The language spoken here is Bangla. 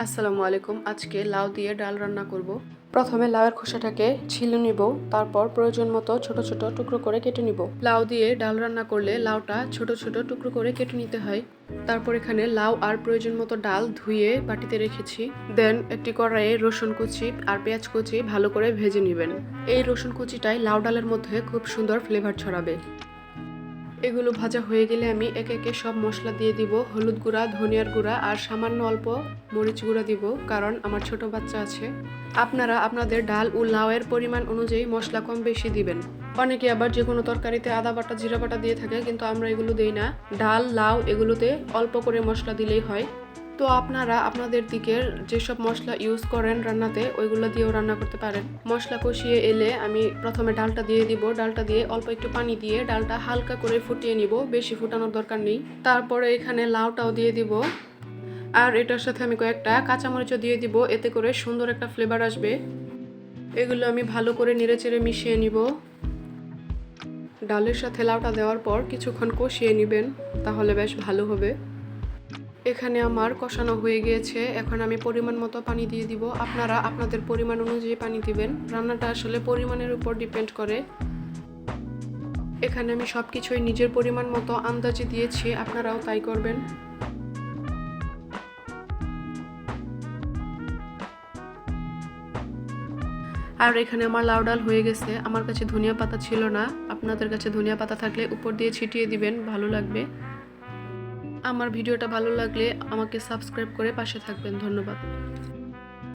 আসসালামু আলাইকুম। আজকে লাউ দিয়ে ডাল রান্না করব। প্রথমে লাউয়ের খোসাটাকে ছিলে নিব, তারপর প্রয়োজন মতো ছোট ছোট টুকরো করে কেটে নিব। লাউ দিয়ে ডাল রান্না করলে লাউটা ছোট ছোট টুকরো করে কেটে নিতে হয়। তারপর এখানে লাউ আর প্রয়োজন মতো ডাল ধুয়ে বাটিতে রেখেছি। দেন একটি কড়াইয়ে রসুন কুচি আর পেঁয়াজ কুচি ভালো করে ভেজে নেবেন। এই রসুন কুচিটাই লাউ ডালের মধ্যে খুব সুন্দর ফ্লেভার ছড়াবে। এগুলো ভাজা হয়ে গেলে আমি একে একে সব মশলা দিয়ে দিব। হলুদ গুঁড়া, ধনিয়ার গুঁড়া আর সামান্য অল্প মরিচ গুঁড়া দিব, কারণ আমার ছোট বাচ্চা আছে। আপনারা আপনাদের ডাল ও লাউয়ের পরিমাণ অনুযায়ী মশলা কম বেশি দিবেন। অনেকে আবার যে কোনো তরকারিতে আদা বাটা, জিরা বাটা দিয়ে থাকে, কিন্তু আমরা এগুলো দেই না। ডাল, লাউ এগুলোতে অল্প করে মশলা দিলেই হয়। তো আপনারা আপনাদের দিকের যেসব মশলা ইউজ করেন রান্নাতে, ওইগুলো দিয়েও রান্না করতে পারেন। মশলা কষিয়ে এলে আমি প্রথমে ডালটা দিয়ে দিব। ডালটা দিয়ে অল্প একটু পানি দিয়ে ডালটা হালকা করে ফুটিয়ে নিব, বেশি ফুটানোর দরকার নেই। তারপরে এখানে লাউটাও দিয়ে দিব, আর এটার সাথে আমি কয়েকটা কাঁচামরিচও দিয়ে দিব, এতে করে সুন্দর একটা ফ্লেভার আসবে। এগুলো আমি ভালো করে নেড়েচেড়ে মিশিয়ে নিব। ডালের সাথে লাউটা দেওয়ার পর কিছুক্ষণ কষিয়ে নেবেন, তাহলে বেশ ভালো হবে। এখানে আমার কষানো হয়ে গিয়েছে। এখন আমি পরিমাণ মতো পানি দিয়ে দিব। আপনারা আপনাদের পরিমাণ অনুযায়ী পানি দিবেন। রান্নাটা আসলে পরিমাণের উপর ডিপেন্ড করে। এখানে আমি সব কিছুই নিজের পরিমাণ মতো আন্দাজে দিয়েছি, আপনারাও তাই করবেন। আর এখানে আমার লাউ ডাল হয়ে গেছে। আমার কাছে ধনিয়া পাতা ছিল না, আপনাদের কাছে ধনিয়া পাতা থাকলে উপর দিয়ে ছিটিয়ে দিবেন, ভালো লাগবে। আমার ভিডিওটা ভালো লাগলে আমাকে সাবস্ক্রাইব করে পাশে থাকবেন। ধন্যবাদ।